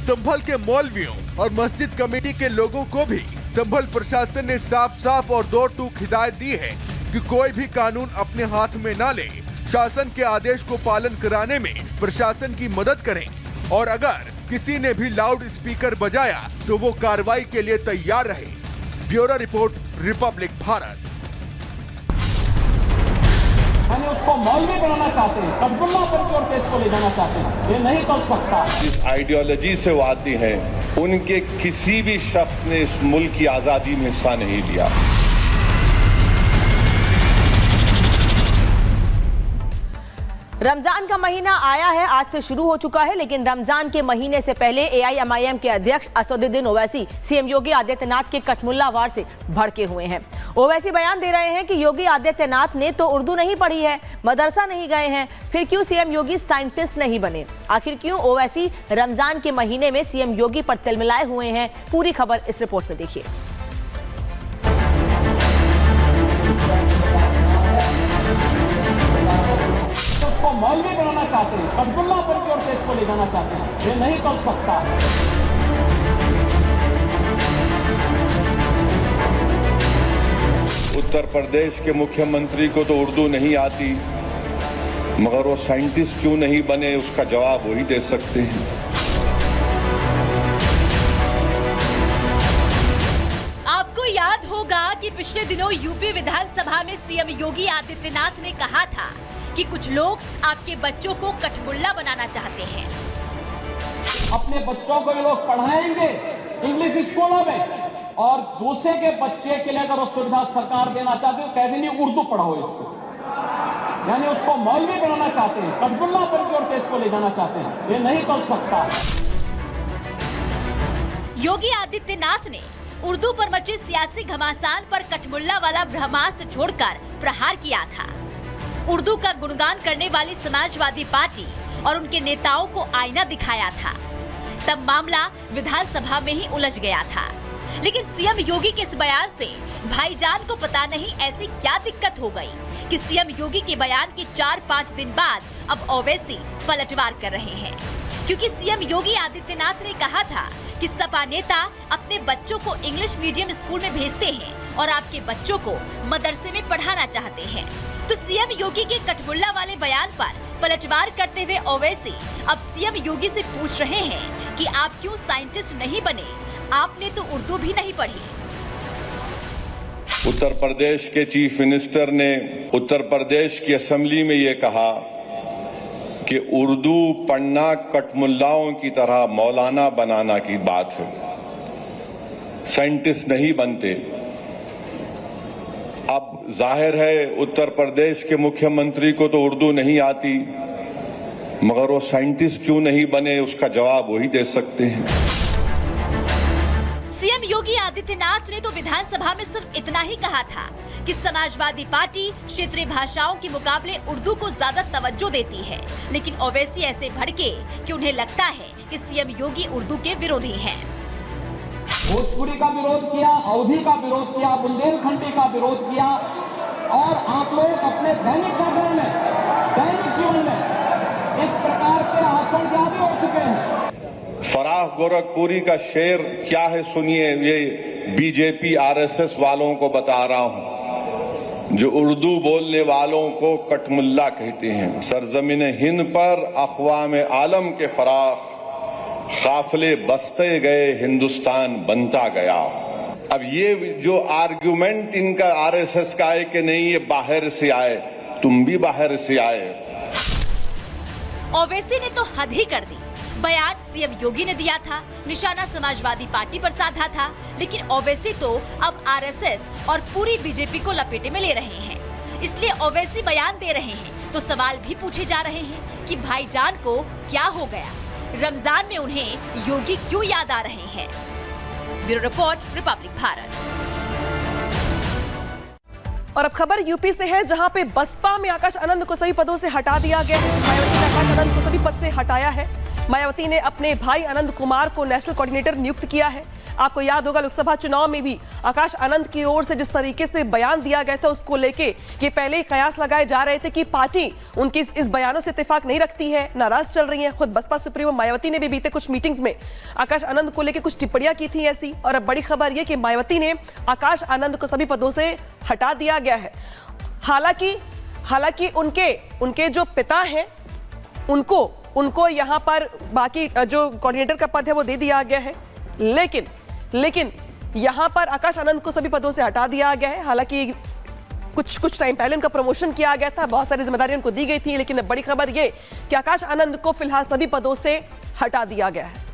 संभल के मौलवियों और मस्जिद कमेटी के लोगों को भी संभल प्रशासन ने साफ साफ और दो टूक हिदायत दी है कि कोई भी कानून अपने हाथ में ना ले, शासन के आदेश को पालन कराने में प्रशासन की मदद करें और अगर किसी ने भी लाउड स्पीकर बजाया तो वो कार्रवाई के लिए तैयार रहे। Bureau report, Republic Bharat. यानी उसको मौलवी बनाना चाहते हैं, कटगुल्ला करके और केस को ले जाना चाहते हैं, ये नहीं चल सकता। जिस आइडियोलॉजी से वो आती हैं, उनके किसी भी शख्स ने इस मुल्क की आजादी में हिस्सा नहीं लिया। रमजान का महीना आया है, आज से शुरू हो चुका है, लेकिन रमजान के महीने से पहले एआईएमआईएम के अध्यक्ष असदुद्दीन ओवैसी सीएम योगी आदित्यनाथ के कठमुल्ला वार से भड़के हुए हैं। ओवैसी बयान दे रहे हैं कि योगी आदित्यनाथ ने तो उर्दू नहीं पढ़ी है, मदरसा नहीं गए हैं, फिर क्यों सीएम योगी साइंटिस्ट नहीं बने? आखिर क्यों ओवैसी रमजान के महीने में सीएम योगी पर तिलमिलाए हुए हैं? पूरी खबर इस रिपोर्ट में देखिए। उसको मौलवी बनाना चाहते हैं, कटगुल्ला करके और केस को ले जाना चाहते हैं, ये नहीं चल सकता। उत्तर प्रदेश के मुख्यमंत्री को तो उर्दू नहीं आती, मगर वो साइंटिस्ट क्यों नहीं बने, उसका जवाब वही दे सकते हैं। आपको याद होगा कि पिछले दिनों यूपी विधानसभा में सीएम योगी आदित्यनाथ ने कहा था कि कुछ लोग आपके बच्चों को कठमुल्ला बनाना चाहते हैं। अपने बच्चों को ये लोग पढ़ाएंगे इंग्लिश स्कूलों में और दूसरे के बच्चे के लिए अगर वो सुविधा सरकार देना चाहती है, कह देंगे उर्दू पढ़ाओ इसको। यानी उसको मौलवी बनाना चाहते हैं, कटगुल्ला करके और केस को ले जाना चाहते हैं, ये नहीं चल सकता। योगी आदित्यनाथ ने उर्दू पर मचे सियासी घमासान पर कठमुल्ला वाला ब्रह्मास्त्र छोड़कर प्रहार किया था। उर्दू का गुणगान करने वाली समाजवादी पार्टी और उनके नेताओं को आईना दिखाया था। तब मामला विधानसभा में ही उलझ गया था, लेकिन सीएम योगी के इस बयान से भाईजान को पता नहीं ऐसी क्या दिक्कत हो गई कि सीएम योगी के बयान के 4-5 दिन बाद अब ओवैसी पलटवार कर रहे हैं। क्योंकि सीएम योगी आदित्यनाथ ने कहा था कि सपा नेता अपने बच्चों को इंग्लिश मीडियम स्कूल में भेजते हैं और आपके बच्चों को मदरसे में पढ़ाना चाहते हैं। तो सीएम योगी के कठमुल्ला वाले बयान पर पलटवार करते हुए ओवैसी अब सीएम योगी से पूछ रहे हैं कि आप क्यों साइंटिस्ट नहीं बने, आपने तो उर्दू भी नहीं पढ़ी। उत्तर प्रदेश के चीफ मिनिस्टर ने उत्तर प्रदेश की असेंबली में ये कहा कि उर्दू पढ़ना कठमुल्लाओं की तरह मौलाना बनाना की बात है, साइंटिस्ट नहीं बनते। अब जाहिर है उत्तर प्रदेश के मुख्यमंत्री को तो उर्दू नहीं आती, मगर वो साइंटिस्ट क्यों नहीं बने, उसका जवाब वही दे सकते हैं। सीएम योगी आदित्यनाथ ने तो विधानसभा में सिर्फ इतना ही कहा था कि समाजवादी पार्टी क्षेत्रीय भाषाओं के मुकाबले उर्दू को ज्यादा तवज्जो देती है, लेकिन ओवैसी ऐसे भड़के कि उन्हें लगता है कि सीएम योगी उर्दू के विरोधी हैं। भोजपुरी का विरोध किया, अवधी का विरोध किया, बुंदेलखंडी का विरोध किया और आप लोग अपने दैनिक जागरण में, दैनिक जीवन में इस प्रकार के आचरण के आदी हो चुके हैं। फराह गोरखपुरी का शेर क्या है सुनिए, ये बीजेपी आरएसएस वालों को बता रहा हूं, जो उर्दू बोलने वालों को कठमुल्ला कहते हैं। सरजमीन हिंद पर अक़वाम आलम के फराख काफिले बसते गए, हिंदुस्तान बनता गया। अब ये जो आर्गुमेंट इनका आरएसएस का है कि नहीं ये बाहर से आए, तुम भी बाहर से आए। ओवैसी ने तो हद ही कर दी। बयान सीएम योगी ने दिया था, निशाना समाजवादी पार्टी पर साधा था, लेकिन ओवैसी तो अब आरएसएस और पूरी बीजेपी को लपेटे में ले रहे हैं। इसलिए ओवैसी बयान दे रहे हैं तो सवाल भी पूछे जा रहे हैं कि भाईजान को क्या हो गया, रमजान में उन्हें योगी क्यों याद आ रहे हैं। Bureau report, Republic Bharat. और अब खबर यूपी से है, जहां पे बसपा में आकाश आनंद को सभी पदों से हटा दिया गया है। मायावती ने आकाश आनंद को सभी पद से हटाया है। मायावती ने अपने भाई आनंद कुमार को नेशनल कोऑर्डिनेटर नियुक्त किया है। आपको याद होगा लोकसभा चुनाव में भी आकाश आनंद की ओर से जिस तरीके से बयान दिया गया था उसको लेके कि पहले ही कयास लगाए जा रहे थे कि पार्टी उनके इस बयानों से इत्तेफाक नहीं रखती है, नाराज चल रही है। खुद बसपा सुप्रीमो मायावती ने भी बीते कुछ मीटिंग्स में आकाश आनंद को लेकर कुछ टिप्पणियां की थी ऐसी। और अब बड़ी खबर यह कि मायावती ने आकाश आनंद को सभी पदों से हटा दिया गया है। हालांकि उनके जो पिता हैं उनको यहाँ पर बाकी जो कोऑर्डिनेटर का पद है वो दे दिया गया है, लेकिन यहाँ पर आकाश आनंद को सभी पदों से हटा दिया गया है। हालांकि कुछ टाइम पहले उनका प्रमोशन किया गया था, बहुत सारी जिम्मेदारियां उनको दी गई थी, लेकिन बड़ी खबर ये कि आकाश आनंद को फिलहाल सभी पदों से हटा दिया गया है।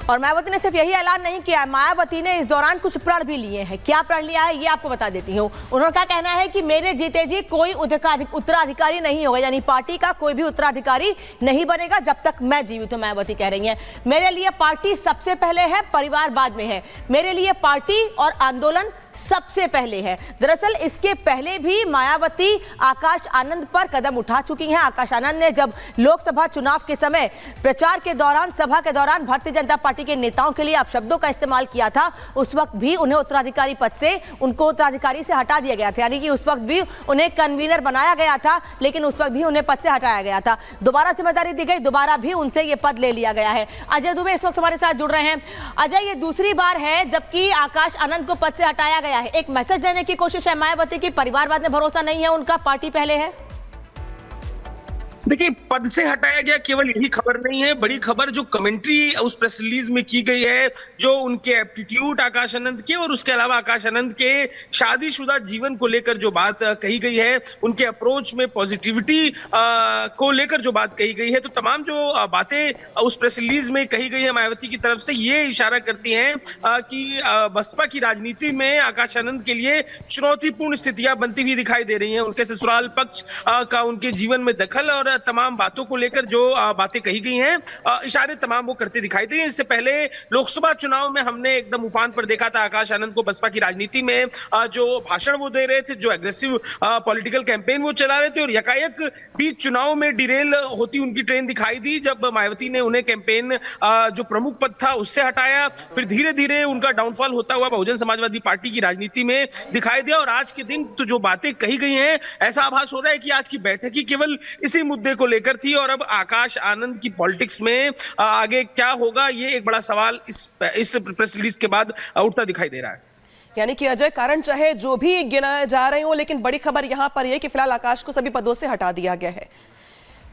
और मायावती ने सिर्फ यही ऐलान नहीं किया, मायावती ने इस दौरान कुछ प्रण भी लिए हैं। क्या प्रण लिया है ये आपको बता देती हूँ। उन्होंने क्या कहना है कि मेरे जीते जी कोई उत्तराधिकारी नहीं होगा, यानी पार्टी का कोई भी उत्तराधिकारी नहीं बनेगा जब तक मैं जीवित हूं। मायावती कह रही हैं मेरे लिए पार्टी सबसे पहले है, परिवार बाद में है। मेरे लिए पार्टी और आंदोलन सबसे पहले है। दरअसल इसके पहले भी मायावती आकाश आनंद पर कदम उठा चुकी हैं। आकाश आनंद ने जब लोकसभा चुनाव के समय प्रचार के दौरान, सभा के दौरान भारतीय जनता पार्टी के नेताओं के लिए अपशब्दों का इस्तेमाल किया था, उस वक्त भी उन्हें उत्तराधिकारी पद से, उनको उत्तराधिकारी से हटा दिया गया था। यानी कि उस वक्त भी उन्हें कन्वीनर बनाया गया था, लेकिन उस वक्त भी उन्हें पद से हटाया गया था। दोबारा जिम्मेदारी दी गई, दोबारा भी उनसे ये पद ले लिया गया है। अजय दुबे इस वक्त हमारे साथ जुड़ रहे हैं। अजय, ये दूसरी बार है जबकि आकाश आनंद को पद से हटाया गया है। एक मैसेज देने की कोशिश है मायावती की, परिवारवाद में भरोसा नहीं है उनका, पार्टी पहले है। देखिए, पद से हटाया गया केवल यही खबर नहीं है, बड़ी खबर जो कमेंट्री उस प्रेस रिलीज में की गई है, जो उनके एप्टीट्यूड आकाश आनंद के और उसके अलावा आकाश आनंद के शादीशुदा जीवन को लेकर जो बात कही गई है, उनके अप्रोच में पॉजिटिविटी को लेकर जो बात कही गई है, तो तमाम जो बातें उस प्रेस रिलीज में कही गई है मायावती की तरफ से, ये इशारा करती हैं कि बसपा की राजनीति में आकाश आनंद के लिए चुनौतीपूर्ण स्थितियां बनती हुई दिखाई दे रही हैं। उनके ससुराल पक्ष का उनके जीवन में दखल और तमाम बातों को लेकर जो बातें कही गई हैं, इशारे तमाम वो करते दिखाई दे रहे हैं। इससे पहले लोकसभा चुनाव में हमने एकदम उफान पर देखा था आकाश आनंद को बसपा की राजनीति में, जो भाषण वो दे रहे थे, जो एग्रेसिव पॉलिटिकल कैंपेन वो चला रहे थे, और यकायक बीच चुनाव में डिरेल होती उनकी ट्रेन दिखाई दी जब मायावती ने उन्हें कैंपेन जो प्रमुख पद था उससे हटाया। फिर धीरे धीरे उनका डाउनफॉल होता हुआ बहुजन समाजवादी पार्टी की राजनीति में दिखाई दिया। और आज के दिन तो जो बातें कही गई हैं, ऐसा आभास हो रहा है कि आज की बैठक ही केवल इसी मुद्दे को लेकर थी, और अब आकाश आनंद की पॉलिटिक्स में आगे क्या होगा, ये एक बड़ा सवाल इस प्रेस रिलीज के बाद उठता दिखाई दे रहा है। यानी कि अजय, कारण चाहे जो भी गिनाए जा रहे हो, लेकिन बड़ी खबर यहां पर यह कि फिलहाल आकाश को सभी पदों से हटा दिया गया है।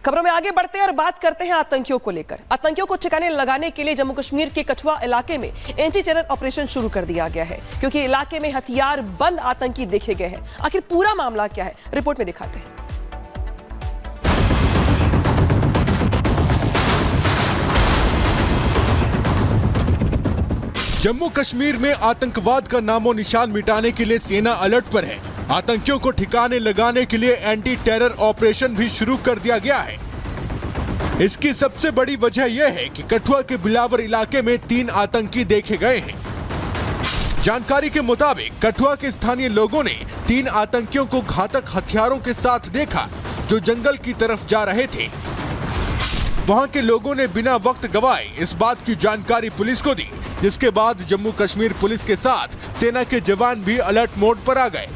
खबरों में आगे बढ़ते हैं और बात करते हैं आतंकियों को लेकर। आतंकियों को ठिकाने लगाने के लिए जम्मू कश्मीर के कठुआ इलाके में एंटी टेरर ऑपरेशन शुरू कर दिया गया है, क्योंकि इलाके में हथियार बंद आतंकी देखे गए हैं। आखिर पूरा मामला क्या है, रिपोर्ट में दिखाते हैं। जम्मू कश्मीर में आतंकवाद का नामो निशान मिटाने के लिए सेना अलर्ट पर है। आतंकियों को ठिकाने लगाने के लिए एंटी टेरर ऑपरेशन भी शुरू कर दिया गया है। इसकी सबसे बड़ी वजह यह है कि कठुआ के बिलावर इलाके में 3 आतंकी देखे गए हैं। जानकारी के मुताबिक कठुआ के स्थानीय लोगों ने 3 आतंकियों को घातक हथियारों के साथ देखा, जो जंगल की तरफ जा रहे थे। वहां के लोगों ने बिना वक्त गवाए इस बात की जानकारी पुलिस को दी, जिसके बाद जम्मू कश्मीर पुलिस के साथ सेना के जवान भी अलर्ट मोड पर आ गए।